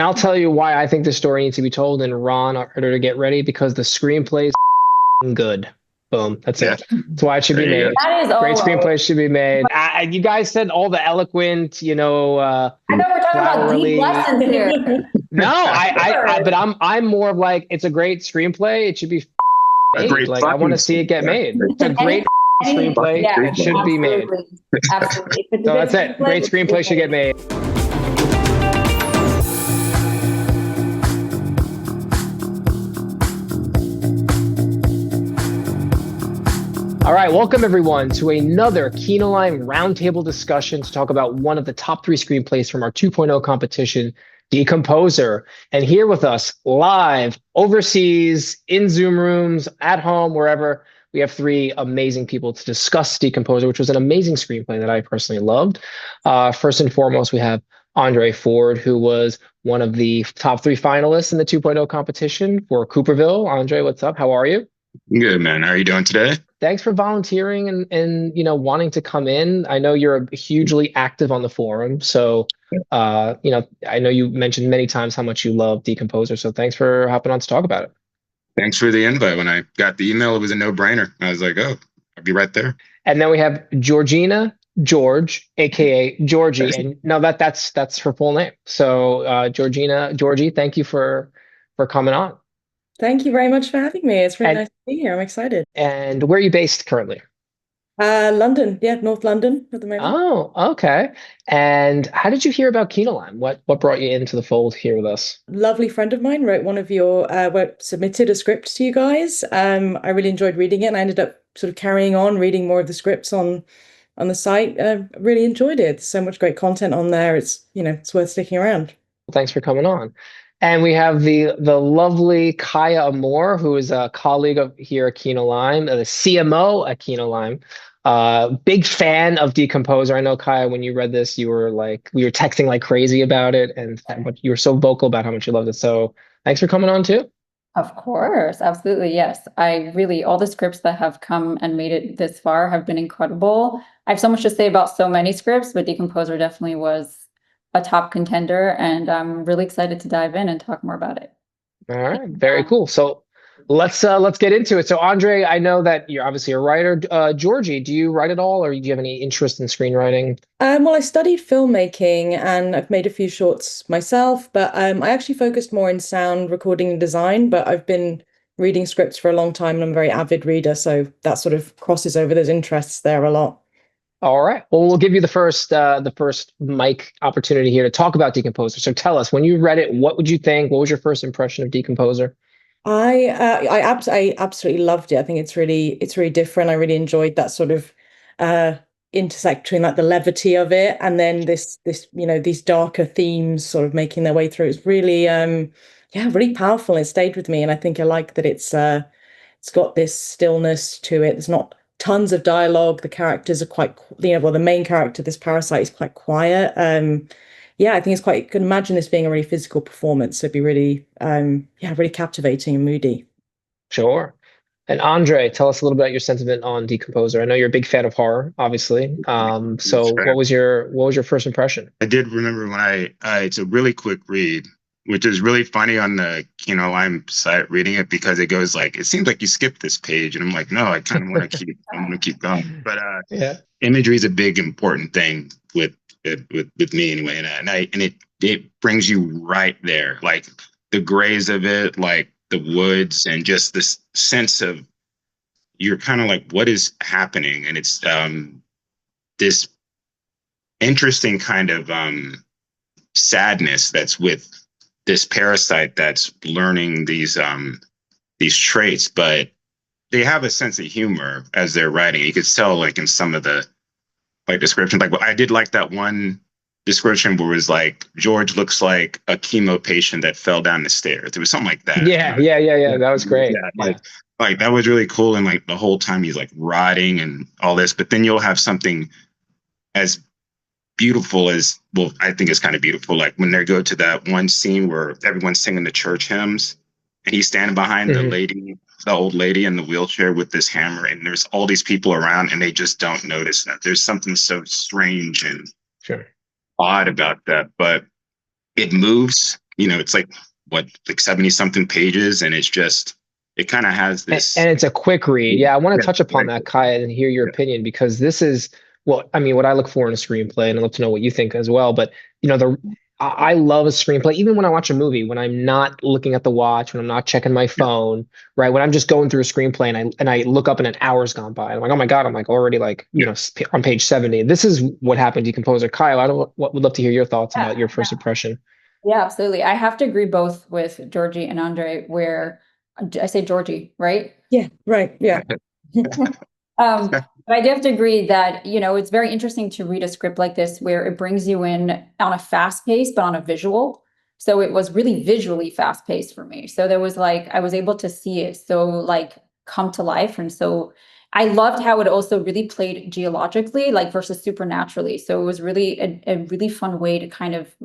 I'll tell you why I think the story needs to be told in Ron order to get ready because the screenplay is good. Boom. That's Yeah, it. That's why it should there be you made. go. That is Great always. screenplay should be made. You guys said all the eloquent, I thought we're talking about deep flowery. lessons here. No, but I'm more of like it's a great screenplay. It should be A made. great Like I want fucking to see it get screenplay. made. Great It's a great fucking screenplay. Yeah, It should screenplay. be made. absolutely. If it's a So good that's it. Great it's a screenplay should get made. All right, welcome everyone to another Kinolime roundtable discussion to talk about one of the top 3 screenplays from our 2.0 competition, Decomposer. And here with us live, overseas, in Zoom rooms, at home, wherever, we have 3 amazing people to discuss Decomposer, which was an amazing screenplay that I personally loved. First and foremost, we have Andre Ford, who was one of the top 3 finalists in the 2.0 competition for Cooperville. Andre, what's up? How are you? Good, man. How are you doing today? Thanks for volunteering and wanting to come in. I know you're hugely active on the forum, so I know you mentioned many times how much you love Decomposer. So thanks for hopping on to talk about it. Thanks for the invite. When I got the email, it was a no-brainer. I was like, oh, I'll be right there. And then we have Georgina George, aka Georgie, and no, that's her full name. So Georgie, thank you for coming on. Thank you very much for having me. It's really nice to be here. I'm excited. And where are you based currently? London, North London at the moment. Oh, okay. And how did you hear about Kinolime? What brought you into the fold here with us? Lovely friend of mine wrote one of your submitted a script to you guys. I really enjoyed reading it, and I ended up sort of carrying on reading more of the scripts on the site. Really enjoyed it. There's so much great content on there. It's it's worth sticking around. Thanks for coming on. And we have the lovely Kaya Amor, who is a colleague of here at Kinolime, the CMO at Kinolime. Big fan of Decomposer. I know, Kaya, when you read this, you were like, we were texting like crazy about it, and you were so vocal about how much you loved it. So thanks for coming on too. Of course, absolutely, yes. All the scripts that have come and made it this far have been incredible. I have so much to say about so many scripts, but Decomposer definitely was a top contender, and I'm really excited to dive in and talk more about it. All right, very cool. So let's get into it. So Andre, I know that you're obviously a writer. Georgie, do you write at all, or do you have any interest in screenwriting? Well, I studied filmmaking and I've made a few shorts myself, but I actually focused more in sound recording and design, but I've been reading scripts for a long time and I'm a very avid reader, so that sort of crosses over those interests there a lot. All right. Well, we'll give you the first mic opportunity here to talk about Decomposer. So tell us, when you read it, what would you think? What was your first impression of Decomposer? I absolutely loved it. I think it's really different. I really enjoyed that sort of intersect between like the levity of it and then this these darker themes sort of making their way through. It's really really powerful. It stayed with me, and I think I like that it's got this stillness to it. There's not tons of dialogue. The characters are quite, the main character, this parasite, is quite quiet. I think it's quite, you can imagine this being a really physical performance. So it'd be really, really captivating and moody. Sure. And Andre, tell us a little bit about your sentiment on Decomposer. I know you're a big fan of horror, obviously. So what was your first impression? I did remember when it's a really quick read, which is really funny on the Kinolime site reading it, because it goes like, it seems like you skipped this page, and I'm like, no, I kind of want to keep going. But imagery is a big important thing with me anyway, and it brings you right there, like the grays of it, like the woods, and just this sense of, you're kind of like, what is happening? And it's this interesting kind of sadness that's with this parasite that's learning these traits, but they have a sense of humor as they're writing. You could tell, like, in some of the descriptions. Like, I did like that one description where it was like, George looks like a chemo patient that fell down the stairs. It was something like that. Yeah. That was great. Yeah, like that was really cool. And like the whole time he's like rotting and all this, but then you'll have something as beautiful as, well, I think it's kind of beautiful, like when they go to that one scene where everyone's singing the church hymns and he's standing behind the old lady in the wheelchair with this hammer, and there's all these people around and they just don't notice that. There's something so strange and odd about that, but it moves it's like what, like 70 something pages, and it kind of has this. And it's a quick read. Yeah, I want to touch upon Right. that, Kai, and hear your Yeah. opinion, because this is, well, I mean, what I look for in a screenplay, and I'd love to know what you think as well. But I love a screenplay, even when I watch a movie, when I'm not looking at the watch, when I'm not checking my phone, right? When I'm just going through a screenplay and I look up and an hour's gone by, I'm like, oh my God, I'm like already like, on page 70. This is what happened to Decomposer. Kyle, would love to hear your thoughts about your first impression. Yeah, absolutely. I have to agree both with Georgie and Andre, where I say Georgie, right? Yeah, right. Yeah. But I do have to agree that, it's very interesting to read a script like this where it brings you in on a fast pace, but on a visual. So it was really visually fast paced for me. So there was like, I was able to see it so like come to life. And so I loved how it also really played geologically, like versus supernaturally. So it was really a really fun way to kind of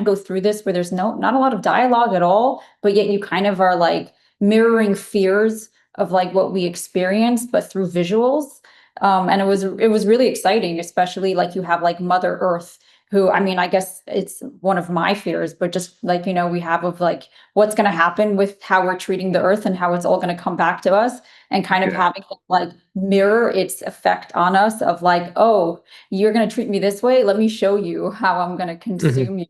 go through this where there's not a lot of dialogue at all, but yet you kind of are like mirroring fears of like what we experience, but through visuals. And it was really exciting, especially like you have like Mother Earth, who, I mean, I guess it's one of my fears, but just like, we have of like what's going to happen with how we're treating the earth and how it's all going to come back to us, and kind of having it like mirror its effect on us of like, oh, you're going to treat me this way. Let me show you how I'm going to consume you.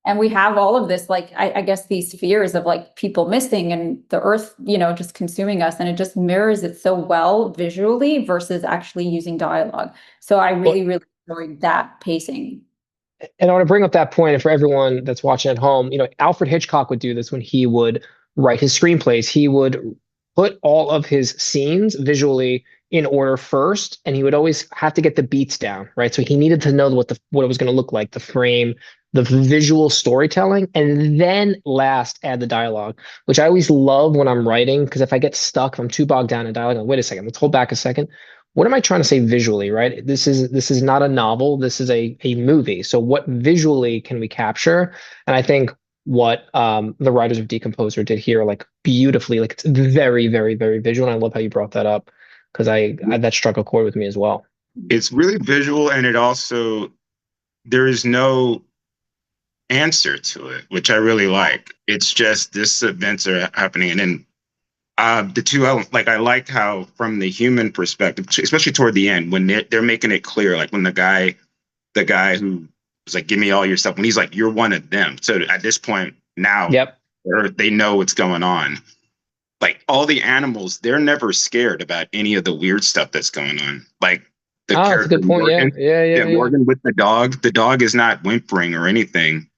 And we have all of this, like, I guess these fears of like people missing and the earth, just consuming us. And it just mirrors it so well visually versus actually using dialogue. So I really, really enjoyed that pacing. And I want to bring up that point, and for everyone that's watching at home, Alfred Hitchcock would do this when he would write his screenplays. He would put all of his scenes visually in order first, and he would always have to get the beats down, right? So he needed to know what it was going to look like, the frame, the visual storytelling, and then last add the dialogue, which I always love when I'm writing, because if I get stuck, if I'm too bogged down in dialogue, wait a second, let's hold back a second. What am I trying to say visually, right? This is not a novel. This is a movie. So what visually can we capture? And I think what the writers of Decomposer did here, like beautifully, like it's very, very, very visual. And I love how you brought that up, because that struck a chord with me as well. It's really visual, and there is no answer to it, which I really like. It's just this events are happening, and then the two elements, like I liked how from the human perspective, especially toward the end, when they're making it clear, like when the guy who was like, give me all your stuff, when he's like, you're one of them. So at this point now, they know what's going on. Like all the animals, they're never scared about any of the weird stuff that's going on. Like the character, that's a good point. Morgan, Yeah. Morgan with the dog is not whimpering or anything.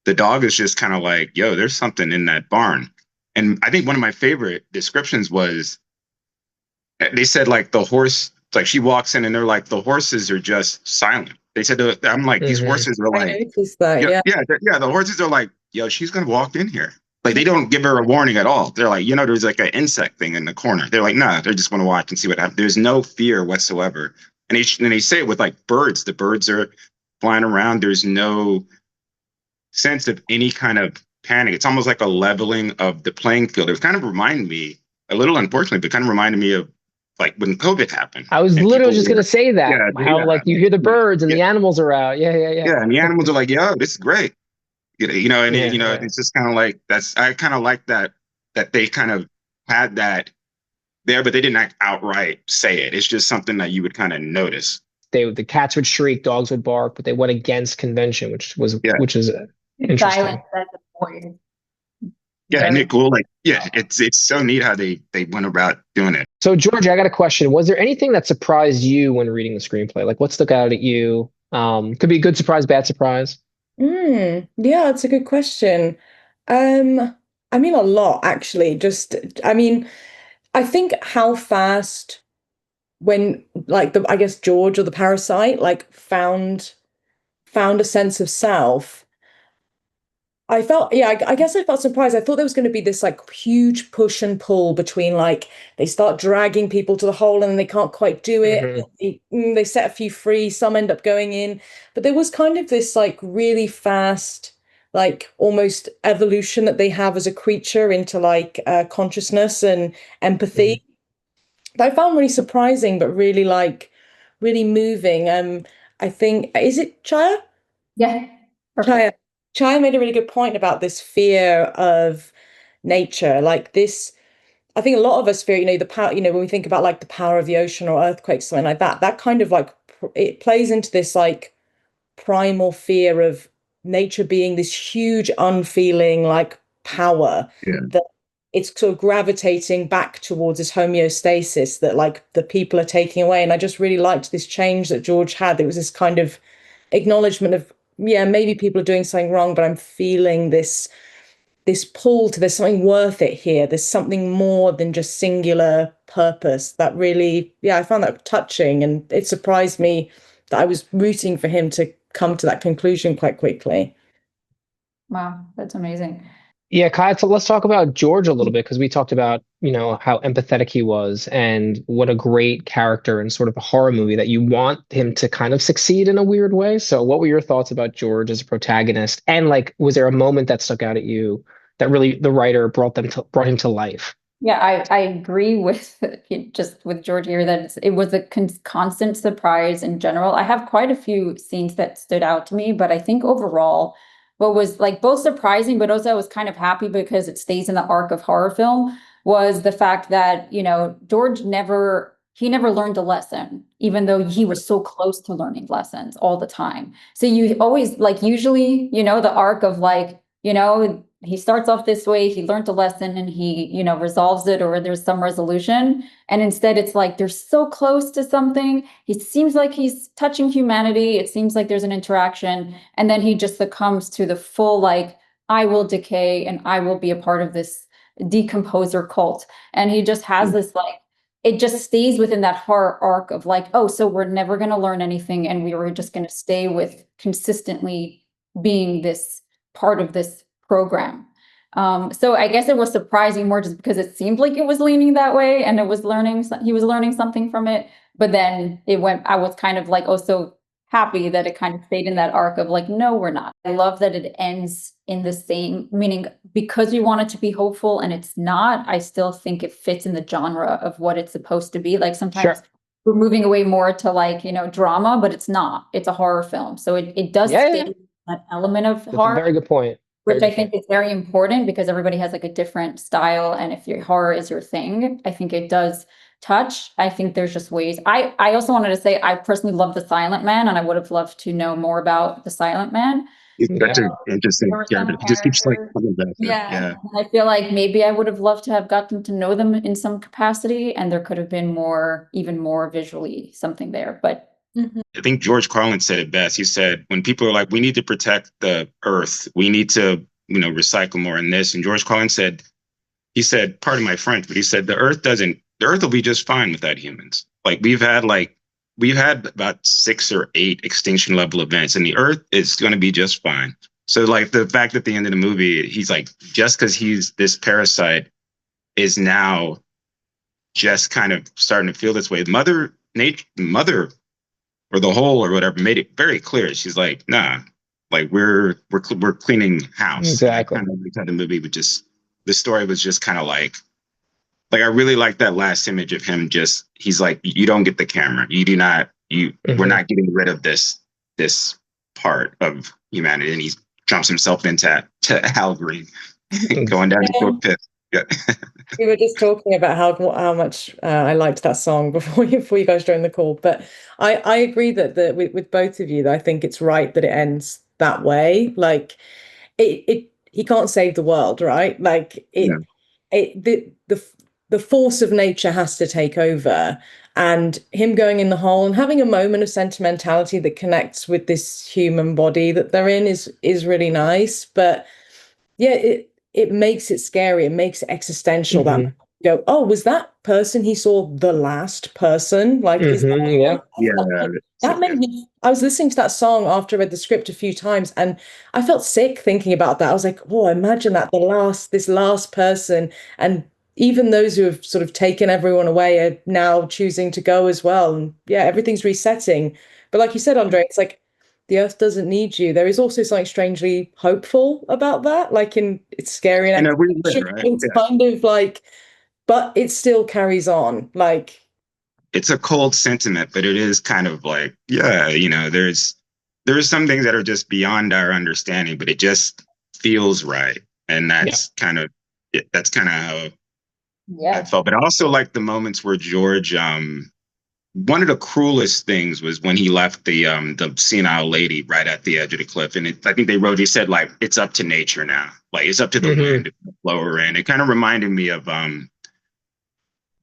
The dog is just kind of like, yo, there's something in that barn. And I think one of my favorite descriptions was, they said like the horse, like she walks in and they're like, the horses are just silent. They said, I'm like, these horses are like, the horses are like, yo, she's going to walk in here. Like they don't give her a warning at all. They're like, there's like an insect thing in the corner. They're like, nah, they're just going to watch and see what happens. There's no fear whatsoever. And they say it with like birds. The birds are flying around. There's no sense of any kind of panic. It's almost like a leveling of the playing field. It kind of reminded me, a little unfortunately, but kind of reminded me of like when COVID happened. I was literally just going to say that, how like you hear the birds and the animals are out. Yeah. Yeah, and the animals are like, yo, this is great. It's just kind of like, I kind of like that they kind of had that there, but they didn't outright say it. It's just something that you would kind of notice. The cats would shriek, dogs would bark, but they went against convention, which is interesting. Silence as a voice. Yeah, isn't it cool? Like, it's so neat how they went about doing it. So, Georgia, I got a question. Was there anything that surprised you when reading the screenplay? Like, what stuck out at you? Could be a good surprise, bad surprise. Yeah, that's a good question. I mean, a lot actually. I think how fast when like I guess George or the parasite like found a sense of self. I guess I felt surprised. I thought there was going to be this like huge push and pull between like they start dragging people to the hole and they can't quite do it. They set a few free, some end up going in. But there was kind of this like really fast, like almost evolution that they have as a creature into like consciousness and empathy. That I found really surprising, but really really moving. I think, is it Chaya? Yeah. Chaya. Chai made a really good point about this fear of nature. Like this, I think a lot of us fear, the power, when we think about like the power of the ocean or earthquakes, something like that, that kind of like, it plays into this like primal fear of nature being this huge, unfeeling like power Yeah. that it's sort of gravitating back towards this homeostasis that like the people are taking away. And I just really liked this change that George had. There was this kind of acknowledgement of, yeah, maybe people are doing something wrong, but I'm feeling this pull to there's something worth it here. There's something more than just singular purpose. That really, yeah, I found that touching, and it surprised me that I was rooting for him to come to that conclusion quite quickly. Wow, that's amazing. Yeah, Kai, so let's talk about George a little bit, because we talked about, how empathetic he was and what a great character in sort of a horror movie that you want him to kind of succeed in a weird way. So what were your thoughts about George as a protagonist? And like, was there a moment that stuck out at you that really the writer brought him to life? Yeah, I agree with just with George here that it was a constant surprise in general. I have quite a few scenes that stood out to me, but I think overall, what was like both surprising, but also I was kind of happy because it stays in the arc of horror film, was the fact that, George never learned a lesson, even though he was so close to learning lessons all the time. So you always like usually, the arc of like, he starts off this way, he learned a lesson and he, resolves it, or there's some resolution. And instead it's like they're so close to something. He seems like he's touching humanity. It seems like there's an interaction. And then he just succumbs to the full, like, I will decay and I will be a part of this decomposer cult. And he just has this like, it just stays within that horror arc of like, oh, so we're never going to learn anything. And we were just going to stay with consistently being this part of this program. So I guess it was surprising more just because it seemed like it was leaning that way and he was learning something from it. But then I was kind of like also happy that it kind of stayed in that arc of like, no, we're not. I love that it ends in the same, meaning because we want it to be hopeful and it's not, I still think it fits in the genre of what it's supposed to be. Like sometimes Sure. we're moving away more to like, drama, but it's not. It's a horror film. So it does stay in that element of That's horror. a very good point. Which I think is very important because everybody has like a different style. And if your horror is your thing, I think it does touch. I think there's just ways. I also wanted to say I personally love The Silent Man, and I would have loved to know more about The Silent Man. It's such an interesting There were some character. He just keeps like characters. coming back. Yeah. I feel like maybe I would have loved to have gotten to know them in some capacity, and there could have been even more visually something there. But I think George Carlin said it best. He said, when people are like, we need to protect the earth, we need to, recycle more in this. And George Carlin said, pardon my French, but he said, the earth will be just fine without humans. Like we've had about 6 or 8 extinction level events and the earth is going to be just fine. So like the fact at the end of the movie, he's like, just because he's this parasite is now just kind of starting to feel this way. Mother or the whole or whatever made it very clear. She's like, nah, like we're cleaning house. Exactly. Kind of like the movie would just, the story was just kind of like I really like that last image of him. Just, he's like, you don't get the camera. You do not, we're not getting rid of this part of humanity. And he jumps himself into Hal Green going down to a pit. Yeah. We were just talking about how much I liked that song before you guys joined the call, but I agree that with both of you that I think it's right that it ends that way. Like he can't save the world, right? Like the force of nature has to take over, and him going in the hole and having a moment of sentimentality that connects with this human body that they're in is really nice. But yeah, it makes it scary. It makes it existential. Mm-hmm. That you go, oh, was that person he saw the last person? Like, is that, that made me. I was listening to that song after I read the script a few times, and I felt sick thinking about that. I was like, oh, imagine that this last person, and even those who have sort of taken everyone away are now choosing to go as well. And yeah, everything's resetting. But like you said, Andre, it's like, the earth doesn't need you. There is also something strangely hopeful about that. Like it's scary and it's kind of like, but it still carries on. Like it's a cold sentiment, but it is kind of like, yeah, there's there's some things that are just beyond our understanding, but it just feels right. And that's kind of how I felt. But I also like the moments where George, one of the cruelest things was when he left the senile lady right at the edge of the cliff. And I think he said, like, it's up to nature now. Like, it's up to the wind to blow her in. It kind of reminded me of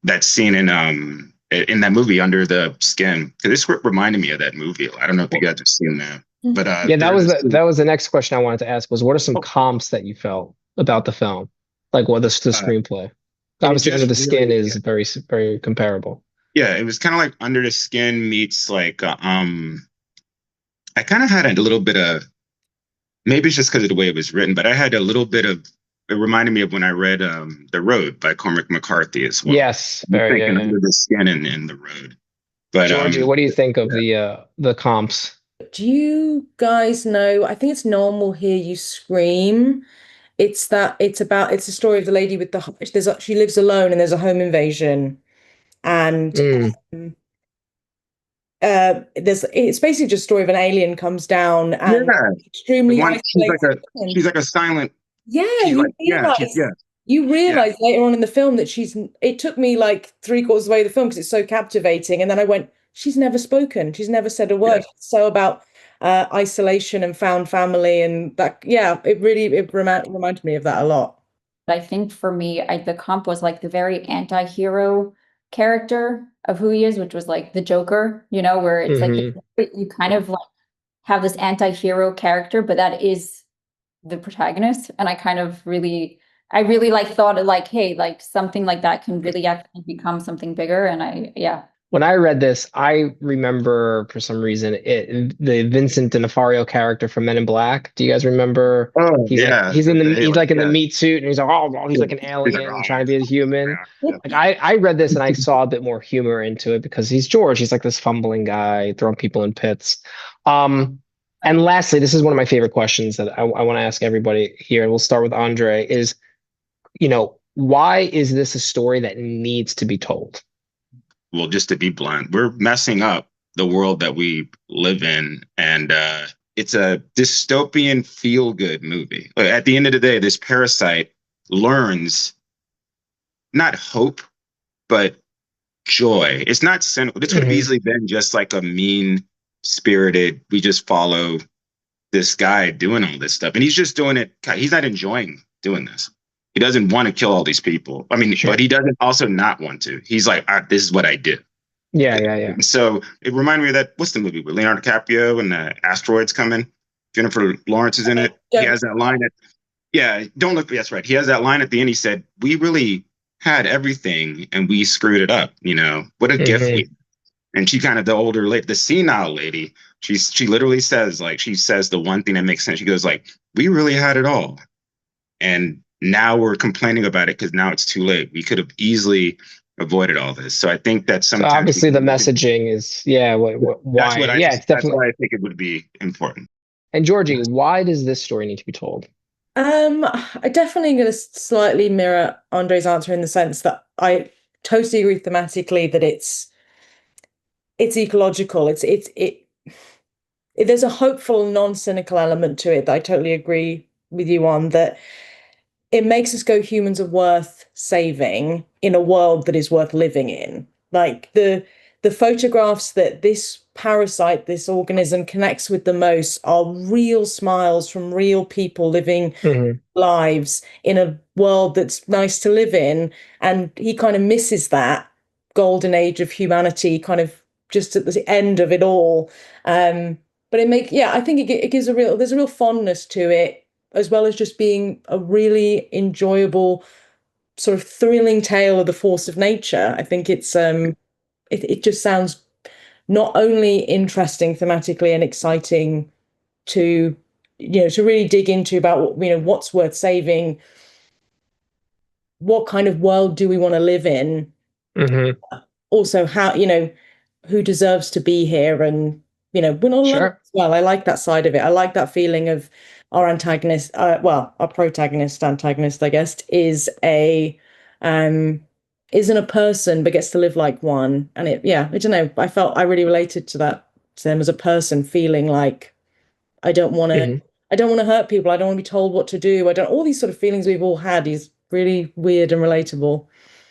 that scene in that movie Under the Skin. This script reminded me of that movie. I don't know if you guys have seen that. But that was the next question I wanted to ask was, what are some comps that you felt about the film? Like, what the screenplay? Obviously, Under the Skin is very, very comparable. Yeah, it was kind of like Under the Skin meets like I kind of had a little bit of, maybe it's just because of the way it was written, but I had a little bit of, it reminded me of when I read The Road by Cormac McCarthy as well. Yes, very good. Under the Skin and The Road. But Georgie, what do you think of the comps? Do you guys know? I think it's Normal Hear You Scream. It's a story of the lady with she lives alone and there's a home invasion. And it's basically just a story of an alien comes down and extremely isolated. She's like a silent. You realize later on in the film that it took me like 3/4 of the way of the film because it's so captivating. And then I went, she's never spoken. She's never said a word. It's so about isolation and found family. And that, it reminded me of that a lot. I think for me, the comp was like the very anti-hero character of who he is, which was like the Joker, where it's like you kind of like have this anti-hero character, but that is the protagonist. And I really like thought of like, hey, like something like that can really actually become something bigger. And when I read this, I remember for some reason the Vincent D'Onofrio character from Men in Black. Do you guys remember? Oh, he's in the meat suit, and he's like, he's like an alien trying to be a human. Yeah. Like I read this and I saw a bit more humor into it because he's George. He's like this fumbling guy throwing people in pits. And lastly, this is one of my favorite questions that I want to ask everybody here, and we'll start with Andre. Is why is this a story that needs to be told? Well, just to be blunt, we're messing up the world that we live in. And it's a dystopian feel-good movie. At the end of the day, this parasite learns not hope, but joy. It's not cynical. This could have easily been just like a mean-spirited, we just follow this guy doing all this stuff. And he's just doing it. He's not enjoying doing this. He doesn't want to kill all these people. I mean, but he doesn't also not want to. He's like, this is what I do. Yeah. So it reminded me of that. What's the movie with Leonardo DiCaprio and the asteroids coming? Jennifer Lawrence is in it. He has that line don't look. That's right. He has that line at the end. He said, "We really had everything and we screwed it up. What a gift." And she kind of, the older lady, the senile lady, she literally says, like, she says the one thing that makes sense. She goes like, "We really had it all, and now we're complaining about it because now it's too late. We could have easily avoided all this." So I think that sometimes obviously the messaging is why. That's why I think it would be important. And Georgie, why does this story need to be told? I definitely going to slightly mirror Andre's answer in the sense that I totally agree thematically that it's ecological. There's a hopeful, non-cynical element to it that I totally agree with you on, that it makes us go, humans are worth saving in a world that is worth living in. Like the photographs that this parasite, this organism connects with the most are real smiles from real people living lives in a world that's nice to live in. And he kind of misses that golden age of humanity kind of just at the end of it all. But I think it gives there's a real fondness to it, as well as just being a really enjoyable, sort of thrilling tale of the force of nature. I think it's it just sounds not only interesting thematically and exciting to really dig into about what's worth saving, what kind of world do we want to live in, also how who deserves to be here, and we're not alone as well. I like that side of it. I like that feeling of our antagonist, our protagonist, antagonist, I guess, isn't a person but gets to live like one. And I don't know, I really related to them as a person, feeling like I don't want to. Mhm. I don't want to hurt people. I don't want to be told what to do. I don't. All these sort of feelings we've all had is really weird and relatable.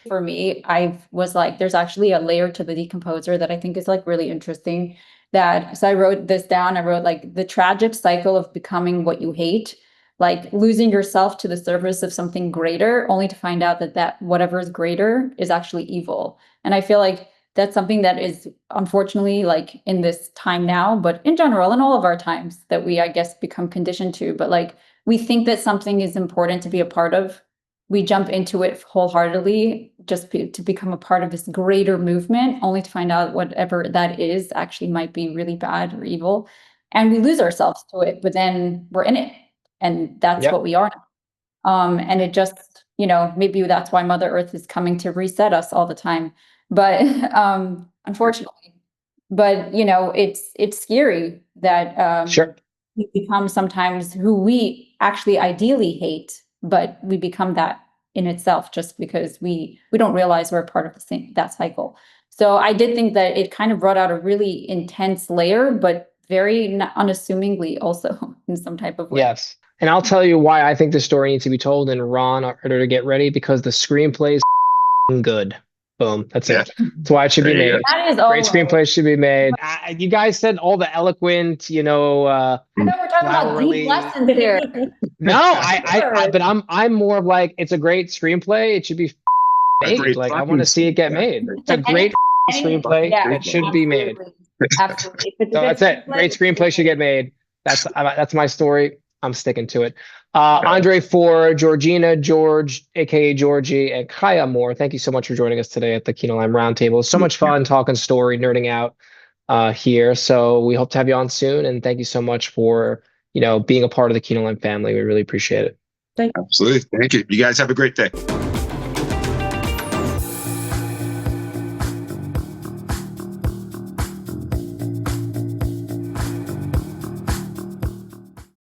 For me, I was like, there's actually a layer to the Decomposer that I think is like really interesting. So I wrote this down. I wrote like the tragic cycle of becoming what you hate, like losing yourself to the service of something greater, only to find out that whatever is greater is actually evil. And I feel like that's something that is unfortunately like in this time now, but in general, in all of our times that we, I guess, become conditioned to. But like we think that something is important to be a part of, we jump into it wholeheartedly just to become a part of this greater movement, only to find out whatever that is actually might be really bad or evil. And we lose ourselves to it, but then we're in it. And that's Yep. what we are. And it just, maybe that's why Mother Earth is coming to reset us all the time. But unfortunately, but it's scary that Sure. we become sometimes who we actually ideally hate, but we become that in itself just because we don't realize we're part of that cycle. So I did think that it kind of brought out a really intense layer, but very unassumingly also in some type of way. Yes. And I'll tell you why I think the story needs to be told. And Ron, order to get ready because the screenplay is good. Boom. That's it. That's why it should be There you made. go. That is Great screenplay should be made. You guys said all the eloquent, I know we're talking about flowery- deep lessons here. No, but I'm more of like, it's a great screenplay. It should be A made. great Like I fucking want to see it get screenplay. made. It's a great screenplay Yeah, that should be made. Absolutely. If it's a So good that's it. Great screenplay should get made. That's my story. I'm sticking to it. Andre, for Georgina, George, aka Georgie, and Kaya Moore, thank you so much for joining us today at the Kinolime Roundtable. So much fun talking story, nerding out here. So we hope to have you on soon. And thank you so much for being a part of the Kinolime family. We really appreciate it. Absolutely. Thank you. You guys have a great day.